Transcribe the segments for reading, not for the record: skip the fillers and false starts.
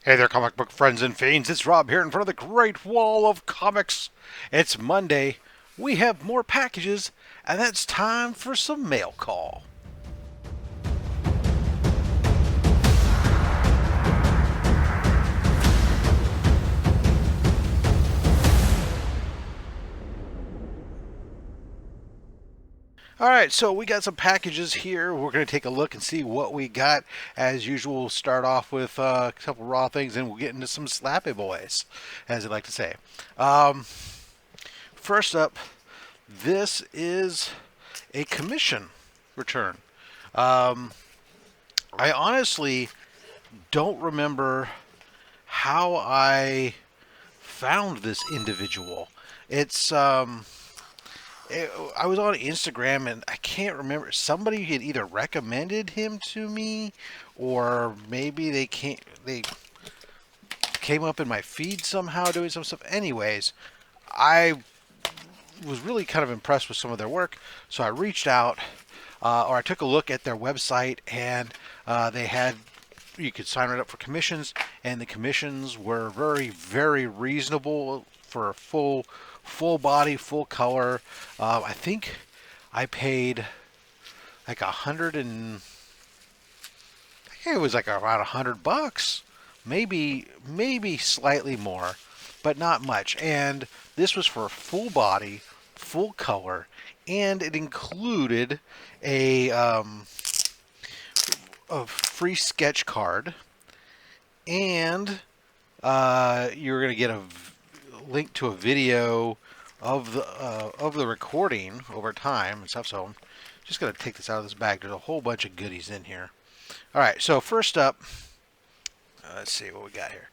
Hey there, comic book friends and fiends. It's Rob here in front of the Great Wall of Comics. It's Monday. We have more packages, and that's time for some mail call. All right, so we got some packages here. We're going to take a look and see what we got. As usual, we'll start off with a couple raw things, and we'll get into some slappy boys, as I like to say. Um, First up, this is a commission return. Um, I honestly don't remember how I found this individual. It's I was on Instagram and I can't remember. Somebody had either recommended him to me, or maybe they came up in my feed somehow doing some stuff. Anyways, I was really kind of impressed with some of their work, so I reached out, or I took a look at their website, and they had you could sign right up for commissions, and the commissions were very reasonable for a full body, full color. I think I paid like I think it was like around $100, maybe slightly more, but not much. And this was for full body, full color, and it included a a free sketch card, and you're going to get a link to a video of the recording over time and stuff. So I'm just going to take this out of this bag. There's a whole bunch of goodies in here. All right, so first up, let's see what we got here.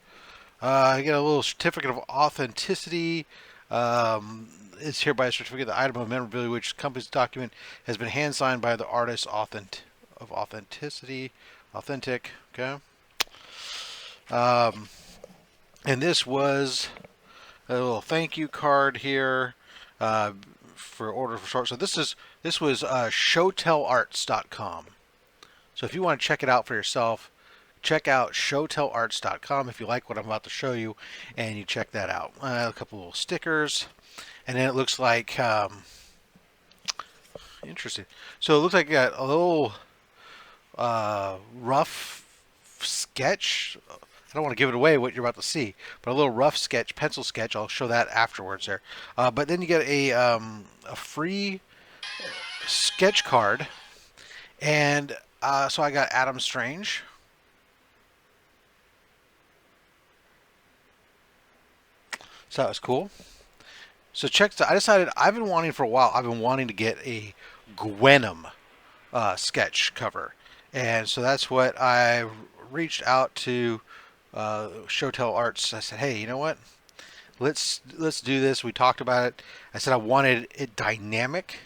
I get a little certificate of authenticity. It's hereby a certificate of the item of memorabilia which company's document has been hand signed by the artist of authenticity. Authentic, okay. Um, and this was a little thank you card here for order for short. So this was showtellarts.com. So if you want to check it out for yourself, check out showtellarts.com if you like what I'm about to show you, and you check that out. A couple little stickers, and then it looks like interesting. So it looks like you got a little rough sketch. I don't want to give it away what you're about to see, but a little rough sketch, pencil sketch. I'll show that afterwards there. But then you get a free sketch card, and so I got Adam Strange. So that was cool. So I decided I've been wanting for a while. I've been wanting to get a Gwenom sketch cover, and so that's what I reached out to Showtell Arts. I said, hey, you know what? Let's do this. We talked about it. I said I wanted it dynamic.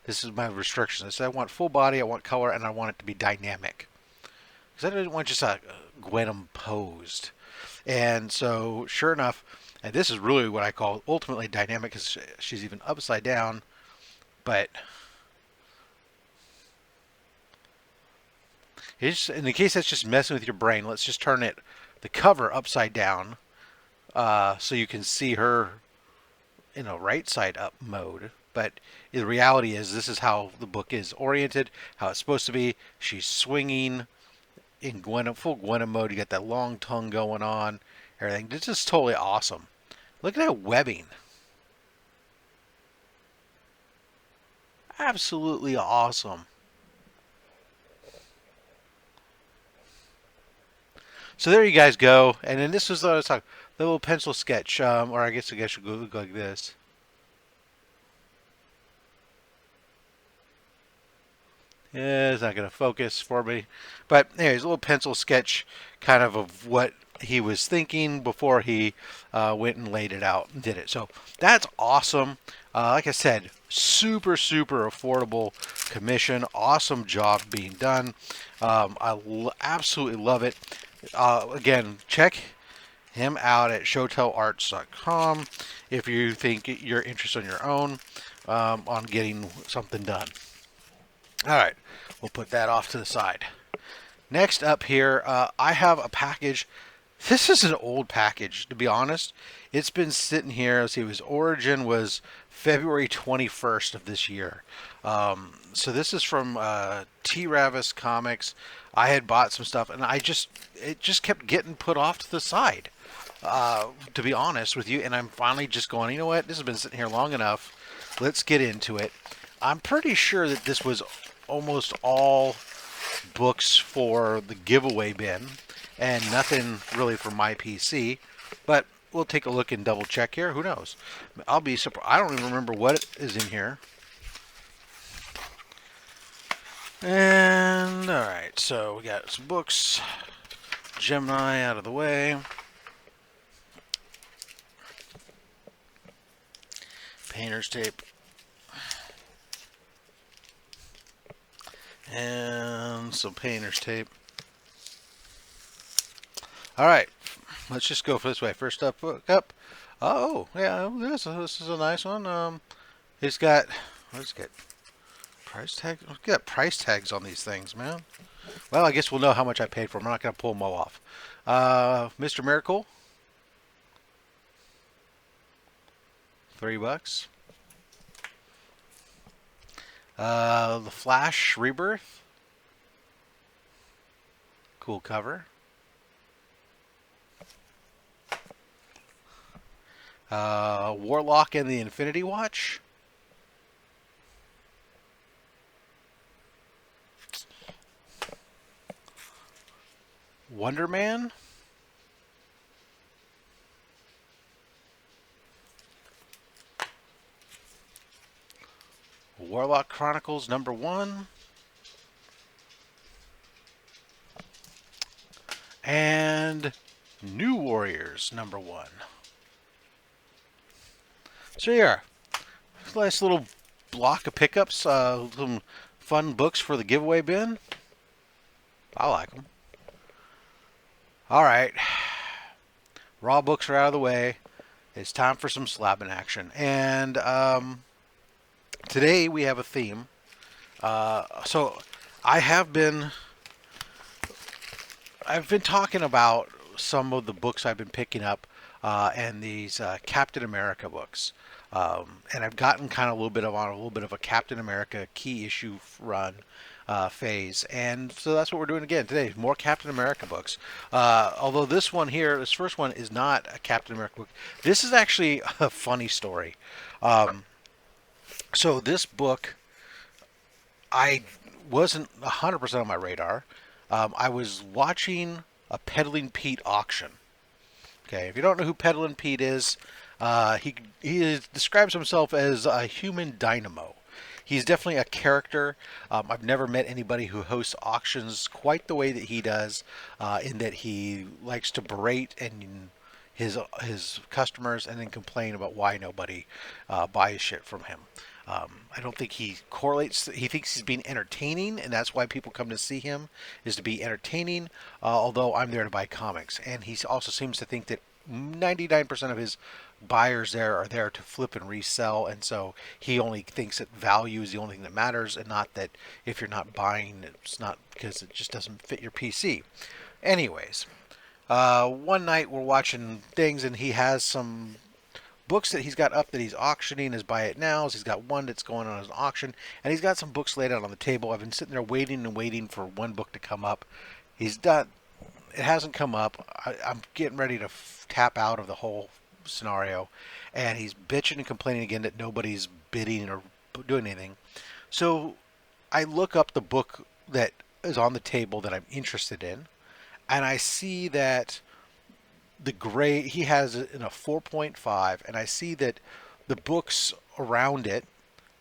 This is my restrictions. I said I want full body, I want color, and I want it to be dynamic. Because I didn't want just a Gwenom posed. And so, sure enough, and this is really what I call ultimately dynamic, because she's even upside down. But in the case that's just messing with your brain, let's just turn the cover upside down, so you can see her in a right side up mode. But the reality is, this is how the book is oriented, how it's supposed to be. She's swinging in full Gwenom mode. You got that long tongue going on, everything. This is totally awesome. Look at that webbing. Absolutely awesome. So there you guys go. And then this was what I was talking, the little pencil sketch, or I guess it should look like this. Yeah, it's not going to focus for me. But anyways, a little pencil sketch kind of what he was thinking before he went and laid it out and did it. So that's awesome. Like I said, super affordable commission. Awesome job being done. Absolutely love it. Again, check him out at showtellarts.com if you think you're interested on your own on getting something done. All right, we'll put that off to the side. Next up here, I have a package This is an old package, to be honest. It's been sitting here. Let's see, his origin was February 21st of this year. So this is from T. Ravis Comics. I had bought some stuff, and it just kept getting put off to the side. To be honest with you, and I'm finally just going, you know what? This has been sitting here long enough. Let's get into it. I'm pretty sure that this was almost all books for the giveaway bin and nothing really for my PC. But we'll take a look and double check here. Who knows? I'll be surprised. I don't even remember what is in here. And all right, so we got some books. Gemini out of the way. Painter's tape. And some painter's tape. All right, let's just go for this way. First up, book up. Oh, yeah, this is a nice one. It's got, what's it got? Price tag? Look at price tags on these things, man. Well, I guess we'll know how much I paid for them. I'm not going to pull them all off. Mr. Miracle, $3. The Flash Rebirth, cool cover. Warlock and the Infinity Watch. Wonder Man. Warlock Chronicles #1. And New Warriors #1. So yeah, nice little block of pickups, some fun books for the giveaway bin. I like them. All right, raw books are out of the way. It's time for some slabbing action, and today we have a theme. So I've been talking about some of the books I've been picking up, and these Captain America books. And I've gotten kind of on a little bit of a Captain America key issue run phase, and so that's what we're doing again today. More Captain America books. Although this one here, this first one, is not a Captain America book. This is actually a funny story. So this book, I wasn't 100% on my radar. I was watching a Peddling Pete auction. Okay, if you don't know who Peddling Pete is, he describes himself as a human dynamo. He's definitely a character. I've never met anybody who hosts auctions quite the way that he does, in that he likes to berate and his customers and then complain about why nobody buys shit from him. I don't think he correlates. He thinks he's being entertaining, and that's why people come to see him, is to be entertaining. Although I'm there to buy comics, and he also seems to think that 99% of his buyers there are there to flip and resell, and so he only thinks that value is the only thing that matters, and not that if you're not buying, it's not because it just doesn't fit your PC. Anyways, one night we're watching things, and he has some books that he's got up that he's auctioning as buy it nows. He's got one that's going on as an auction, and he's got some books laid out on the table. I've been sitting there waiting and waiting for one book to come up. He's done. It hasn't come up. I'm getting ready to tap out of the whole scenario, and he's bitching and complaining again that nobody's bidding or doing anything. So I look up the book that is on the table that I'm interested in, and I see that the gray, he has it in a 4.5, and I see that the books around it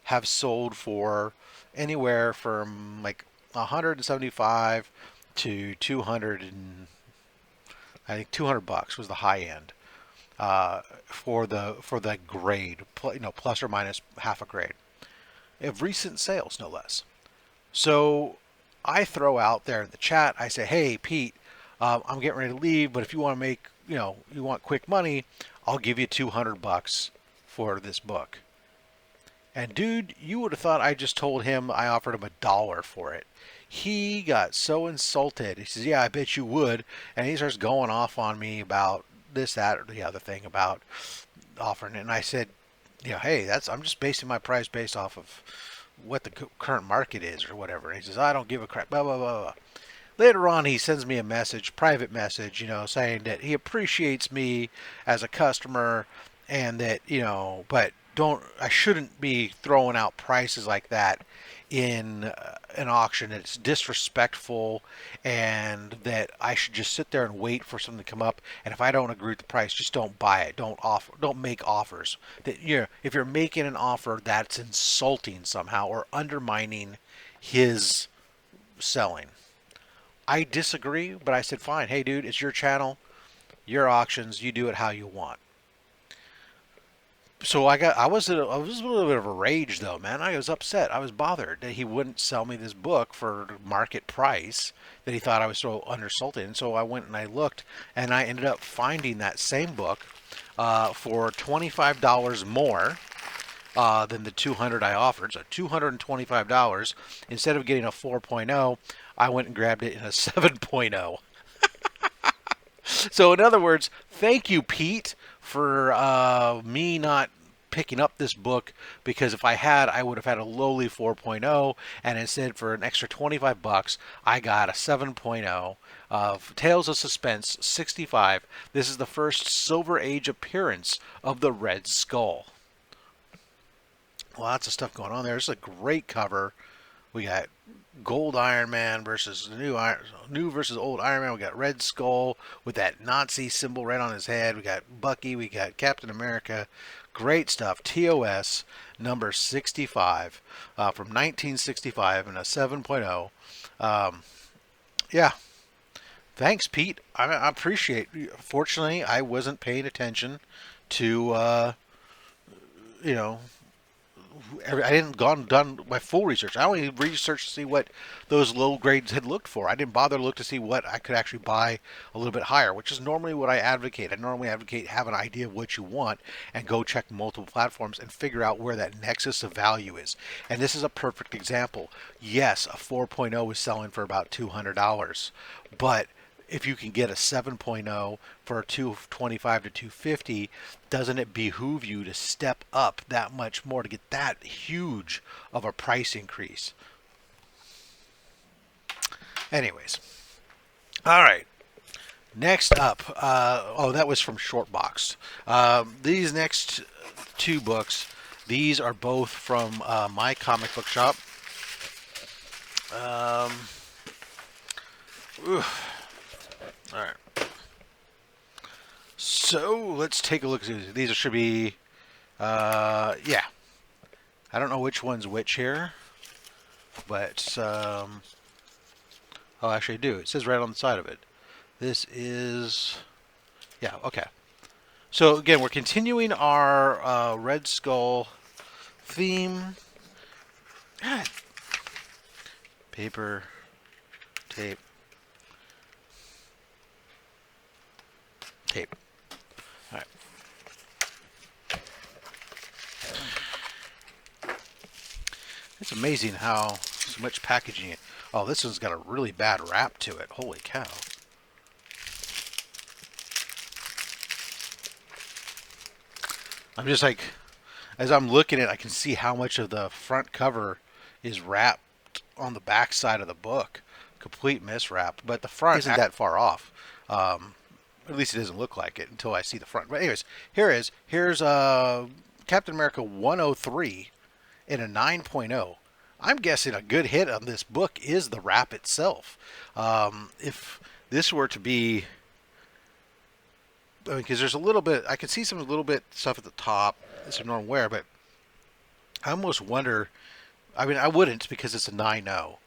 have sold for anywhere from like 175 to 200, and I think $200 was the high end, for the grade, plus or minus half a grade of recent sales, no less. So I throw out there in the chat, I say, hey Pete, I'm getting ready to leave, but if you want to make, you want quick money, I'll give you $200 for this book. And dude, you would have thought I just told him I offered him $1 for it. He got so insulted. He says, "Yeah, I bet you would," and he starts going off on me about this, that, or the other thing about offering it. And I said, hey, I'm just basing my price based off of what the current market is or whatever. And he says, I don't give a crap, blah, blah, blah, blah. Later on, he sends me a message, private message, saying that he appreciates me as a customer and that, but I shouldn't be throwing out prices like that in an auction. It's disrespectful, and that I should just sit there and wait for something to come up. And if I don't agree with the price, just don't buy it. Don't make offers. That if you're making an offer, that's insulting somehow or undermining his selling. I disagree, but I said, fine. Hey, dude, it's your channel, your auctions. You do it how you want. So I was a little bit of a rage though, man. I was upset. I was bothered that he wouldn't sell me this book for market price. That he thought I was so undersold. And so I went and I looked, and I ended up finding that same book for $25 more than the 200 I offered. So $225. Instead of getting a 4.0, I went and grabbed it in a 7.0. So in other words, thank you, Pete, for me not picking up this book, because if I had, I would have had a lowly 4.0, and instead for an extra 25 bucks, I got a 7.0 of Tales of Suspense 65. This is the first Silver Age appearance of the Red Skull. Lots of stuff going on there. It's a great cover. We got Gold Iron Man versus new versus old Iron Man. We got Red Skull with that Nazi symbol right on his head. We got Bucky. We got Captain America. Great stuff. TOS number 65 from 1965 and a 7.0. Yeah. Thanks, Pete. I appreciate it. Fortunately, I wasn't paying attention to, you know, I didn't done my full research. I only researched to see what those low grades had looked for. I didn't bother to look to see what I could actually buy a little bit higher, which is normally what I advocate. I normally advocate have an idea of what you want and go check multiple platforms and figure out where that nexus of value is. And this is a perfect example. Yes, a 4.0 is selling for about $200, but if you can get a 7.0 for 225 to 250, doesn't it behoove you to step up that much more to get that huge of a price increase? Anyways, all right. Next up, that was from Shortbox. These next two books, these are both from my comic book shop. All right. So let's take a look at these. These should be, yeah. I don't know which one's which here, but oh, actually I do. It says right on the side of it. This is, yeah, okay. So again, we're continuing our Red Skull theme. God. Paper, tape. Tape. All right. It's amazing how so much packaging. Oh, this one's got a really bad wrap to it. Holy cow. I'm just like, as I'm looking at it, I can see how much of the front cover is wrapped on the back side of the book. Complete miswrap. But the front isn't that far off. At least it doesn't look like it until I see the front. But anyways, here's Captain America 103 in a 9.0. I'm guessing a good hit on this book is the wrap itself. If this were to be, I mean, because there's a little bit, I can see some little bit stuff at the top. It's a normal wear, but I almost wonder. I mean, I wouldn't because it's a 9.0.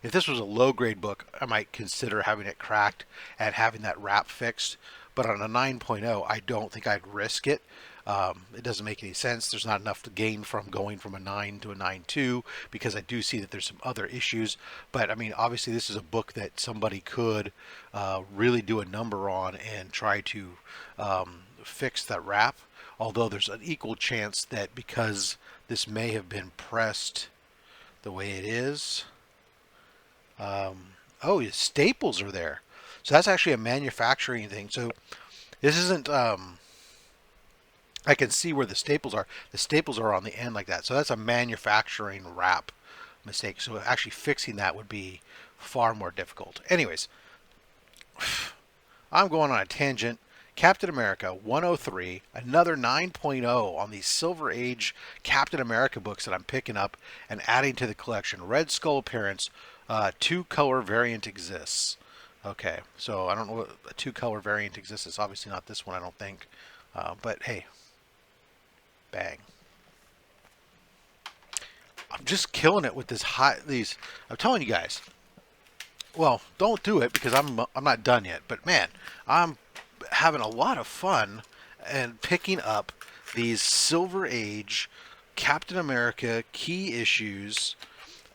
If this was a low grade book, I might consider having it cracked and having that wrap fixed. But on a 9.0, I don't think I'd risk it. It doesn't make any sense. There's not enough to gain from going from a 9 to a 9.2 because I do see that there's some other issues. But I mean, obviously, this is a book that somebody could really do a number on and try to fix that wrap. Although there's an equal chance that because this may have been pressed the way it is, Oh, staples are there. So that's actually a manufacturing thing. So this isn't. I can see where the staples are. The staples are on the end like that. So that's a manufacturing wrap mistake. So actually fixing that would be far more difficult. Anyways, I'm going on a tangent. Captain America 103, another 9.0 on these Silver Age Captain America books that I'm picking up and adding to the collection. Red Skull appearance, two color variant exists. Okay, so I don't know what a two color variant exists. It's obviously not this one, I don't think. But hey, bang. I'm just killing it with these. I'm telling you guys. Well, don't do it because I'm not done yet. But man, I'm having a lot of fun and picking up these Silver Age Captain America key issues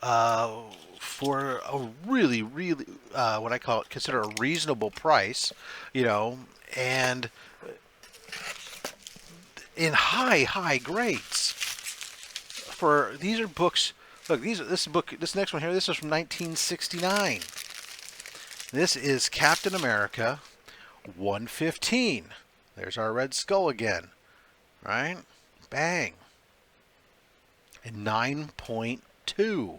uh, for a really what I consider a reasonable price, you know, and in high grades. For these are books. Look, this next one here. This is from 1969. This is Captain America 115. There's our Red Skull again, right? Bang. And 9.2.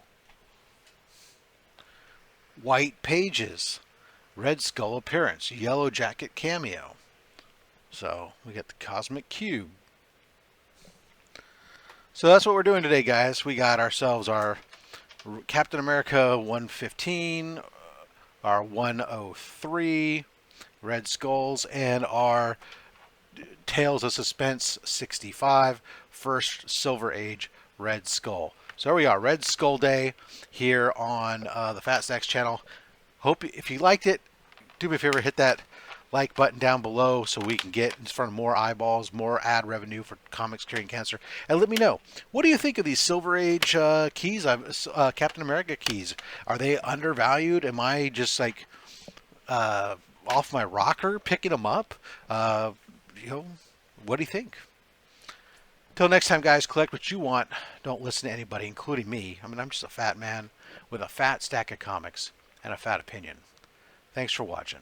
White pages. Red Skull appearance. Yellow Jacket cameo. So we get the Cosmic Cube. So that's what we're doing today, guys. We got ourselves our Captain America 115, our 103 Red Skulls, and our Tales of Suspense 65, first Silver Age Red Skull. So there we are, Red Skull Day here on the Fat Stacks channel. Hope if you liked it, do me a favor, hit that like button down below so we can get in front of more eyeballs, more ad revenue for Comics Curing Cancer. And let me know, what do you think of these Silver Age keys, Captain America keys? Are they undervalued? Am I just like off my rocker picking them up? You know, what do you think? Till next time, guys, collect what you want. Don't listen to anybody, including me. I mean, I'm just a fat man with a fat stack of comics and a fat opinion. Thanks for watching.